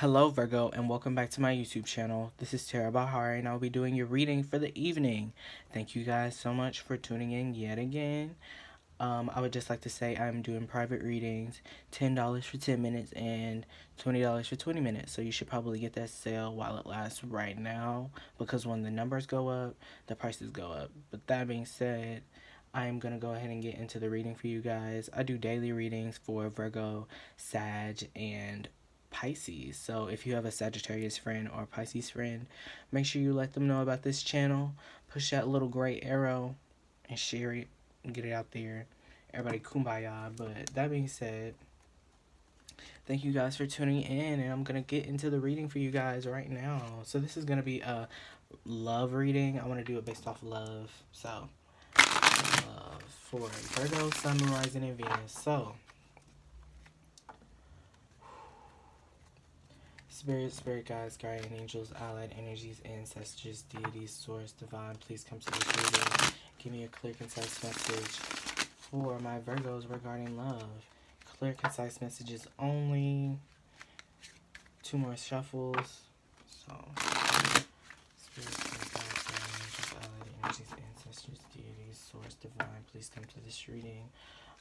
Hello Virgo, and welcome back to my YouTube channel. This is JHariEE and I'll be doing your reading for the evening. Thank you guys so much for tuning in yet again. I would just like to say I'm doing private readings, $10 for 10 minutes and $20 for 20 minutes. So you should probably get that sale while it lasts right now, because when the numbers go up, the prices go up. But that being said, I'm going to go ahead and get into the reading for you guys. I do daily readings for Virgo, Sag, and Pisces. So if you have a Sagittarius friend or a Pisces friend, make sure you let them know about this channel. Push that little gray arrow and share it and get it out there. Everybody kumbaya. But that being said, thank you guys for tuning in, and I'm going to get into the reading for you guys right now. So this is going to be a love reading. I want to do it based off love. So love for Virgo, Sun, Moon, Rising, and Venus. So Spirit guides, guardian angels, allied energies, ancestors, deities, source, divine, please come to this reading. Give me a clear, concise message for my Virgos regarding love. Clear, concise messages only. 2 more shuffles. So, Spirit guides, guardian angels, allied energies, ancestors, deities, source, divine, please come to this reading.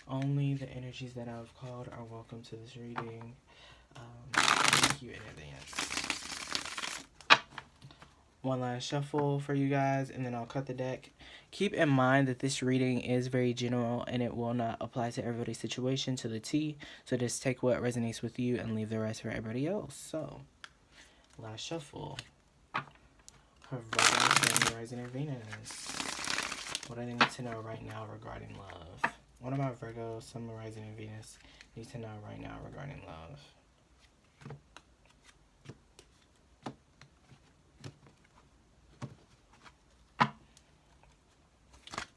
Only the energies that I've called are welcome to this reading. Thank you in advance. One last shuffle for you guys, and then I'll cut the deck. Keep in mind that this reading is very general and it will not apply to everybody's situation to the T. So just take what resonates with you and leave the rest for everybody else. So, last shuffle. For Virgo, Sun, Rising, and Venus. What do they need to know right now regarding love? One of my Virgo, Sun, Rising, and Venus need to know right now regarding love.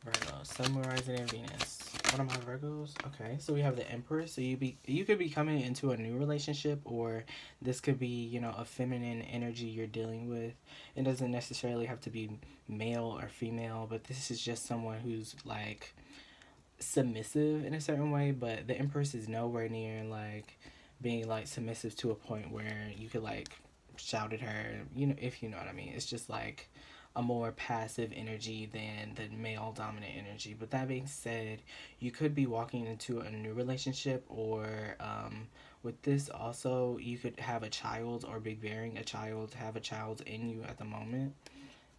Virgo, Sun, Rising, and Venus. One of my Virgos. Okay, so we have the Empress. So you could be coming into a new relationship, or this could be, a feminine energy you're dealing with. It doesn't necessarily have to be male or female, but this is just someone who's like submissive in a certain way. But the Empress is nowhere near like being like submissive to a point where you could like shout at her, if you know what I mean. It's just like a more passive energy than the male dominant energy. But that being said, you could be walking into a new relationship, or with this also you could have a child or be bearing a child, have a child in you at the moment.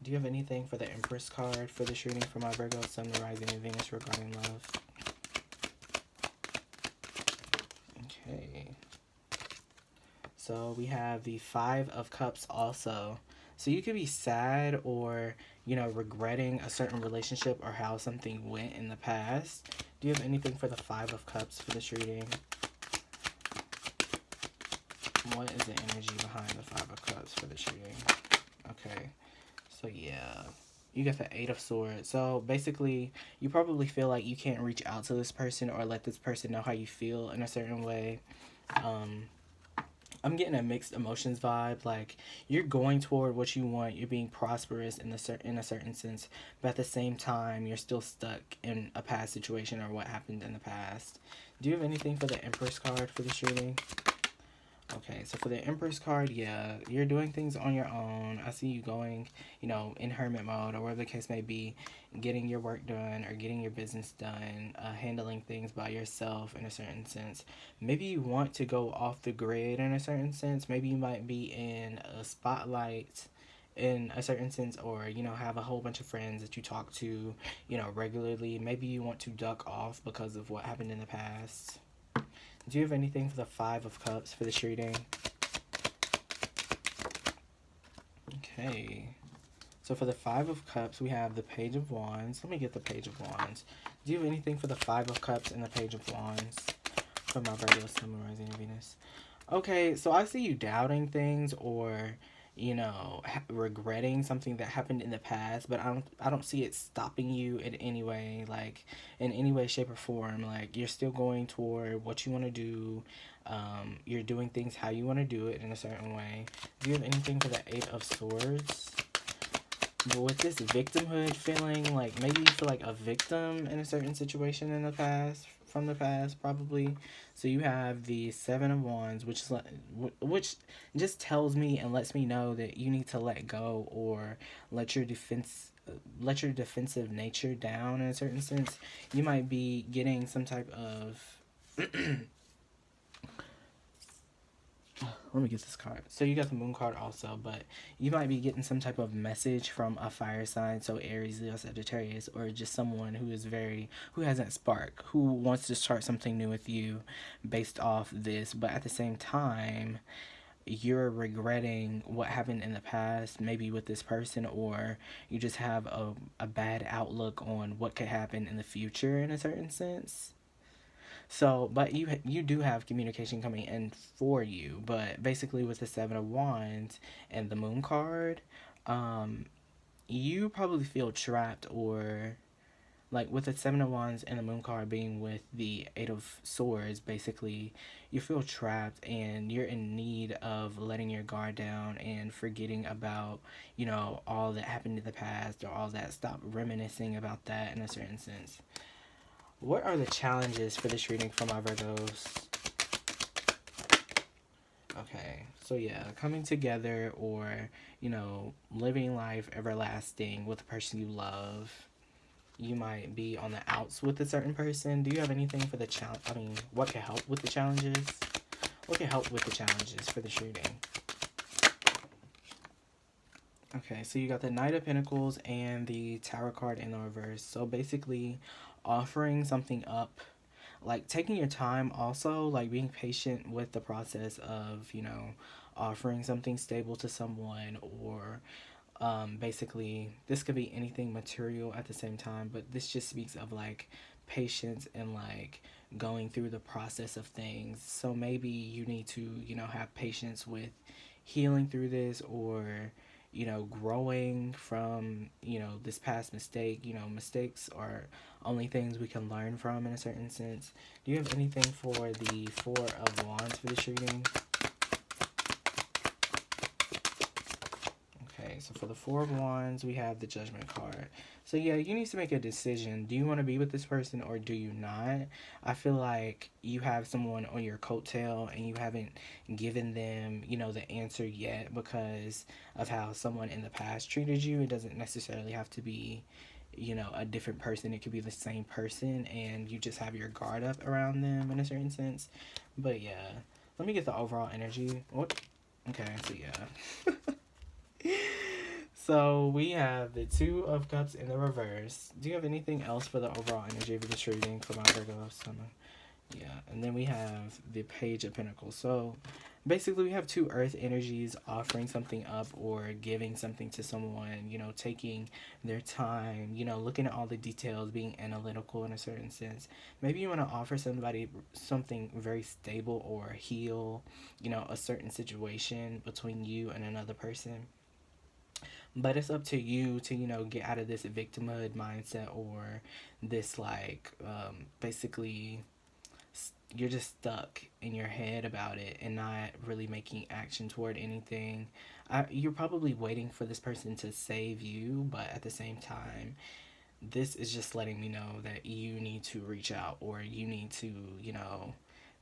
Do you have anything for the Empress card for this reading for my Virgo, Sun, Rising, and Venus regarding love? Okay. So we have the Five of Cups also. So you could be sad or, regretting a certain relationship or how something went in the past. Do you have anything for the Five of Cups for this reading? What is the energy behind the Five of Cups for this reading? Okay. So yeah. You got the Eight of Swords. So basically, you probably feel like you can't reach out to this person or let this person know how you feel in a certain way. I'm getting a mixed emotions vibe. Like, you're going toward what you want. You're being prosperous in a certain sense. But at the same time, you're still stuck in a past situation or what happened in the past. Do you have anything for the Empress card for this reading? Okay, so for the Empress card, yeah, you're doing things on your own. I see you going, in hermit mode or whatever the case may be, getting your work done or getting your business done, handling things by yourself in a certain sense. Maybe you want to go off the grid in a certain sense. Maybe you might be in a spotlight in a certain sense, or, have a whole bunch of friends that you talk to, regularly. Maybe you want to duck off because of what happened in the past. Do you have anything for the Five of Cups for this reading? Okay. So for the Five of Cups, we have the Page of Wands. Let me get the Page of Wands. Do you have anything for the Five of Cups and the Page of Wands for my Virgo, Sun, Moon, Rising, and Venus? Okay, so I see you doubting things or, regretting something that happened in the past, but I don't see it stopping you in any way, like in any way, shape, or form. Like, you're still going toward what you want to do. You're doing things how you want to do it in a certain way. Do you have anything for the Eight of Swords But with this victimhood feeling, like maybe you feel like a victim in a certain situation in the past, from the past, probably. So you have the Seven of Wands, which just tells me and lets me know that you need to let go or let your defensive nature down in a certain sense. You might be getting some type of let me get this card. So you got the Moon card also, but you might be getting some type of message from a fire sign, so Aries, Leo, Sagittarius, or just someone who has that spark, who wants to start something new with you based off this, but at the same time, you're regretting what happened in the past, maybe with this person, or you just have a bad outlook on what could happen in the future in a certain sense. So, but you do have communication coming in for you, but basically with the Seven of Wands and the Moon card, you probably feel trapped, or like with the Seven of Wands and the Moon card being with the Eight of Swords, basically you feel trapped and you're in need of letting your guard down and forgetting about, all that happened in the past or all that. Stop reminiscing about that in a certain sense. What are the challenges for this reading for my Virgos? Okay, so yeah, coming together or, living life everlasting with the person you love. You might be on the outs with a certain person. Do you have anything for the challenge? What can help with the challenges? What can help with the challenges for this reading? Okay, so you got the Knight of Pentacles and the Tower card in the reverse. So basically, offering something up, like taking your time also, like being patient with the process of, offering something stable to someone, or basically this could be anything material at the same time, but this just speaks of like patience and like going through the process of things. So maybe you need to, have patience with healing through this, or growing from, this past mistake. Mistakes are only things we can learn from in a certain sense. Do you have anything for the Four of Wands for this reading? Okay, so for the Four of Wands, we have the Judgment card. So yeah, you need to make a decision. Do you want to be with this person or do you not? I feel like you have someone on your coattail and you haven't given them, the answer yet because of how someone in the past treated you. It doesn't necessarily have to be, a different person. It could be the same person and you just have your guard up around them in a certain sense. But yeah, let me get the overall energy. What? Okay, so yeah. So we have the Two of Cups in the reverse. Do you have anything else for the overall energy of this reading for my Virgo summer? Yeah, and then we have the Page of Pentacles. So basically we have two earth energies offering something up or giving something to someone, taking their time, looking at all the details, being analytical in a certain sense. Maybe you want to offer somebody something very stable or heal, a certain situation between you and another person. But it's up to you to, get out of this victimhood mindset or this, like, basically, you're just stuck in your head about it and not really making action toward anything. You're probably waiting for this person to save you, but at the same time, this is just letting me know that you need to reach out or you need to,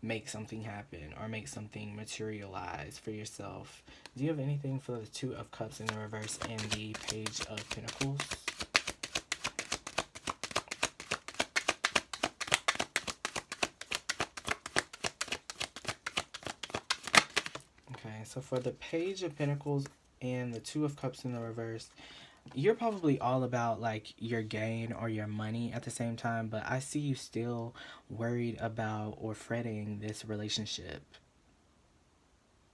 make something happen or make something materialize for yourself. Do you have anything for the Two of Cups in the reverse and the Page of Pentacles? Okay, so for the Page of Pentacles and the Two of Cups in the reverse, you're probably all about like your gain or your money at the same time, but I see you still worried about or fretting this relationship.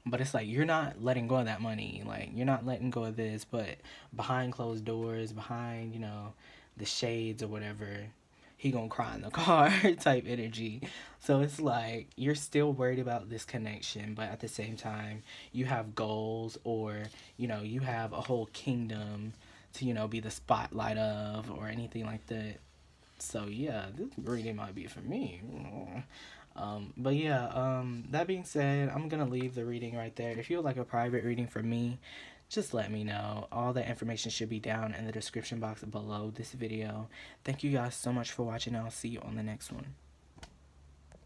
But it's like you're not letting go of that money, like you're not letting go of this, but behind closed doors, behind, the shades or whatever, he gonna cry in the car type energy. So it's like you're still worried about this connection, but at the same time you have goals, or you have a whole kingdom to be the spotlight of, or anything like that. So yeah, this reading might be for me. But yeah, that being said, I'm gonna leave the reading right there. If you would like a private reading from me, just let me know. All that information should be down in the description box below this video. Thank you guys so much for watching. I'll see you on the next one.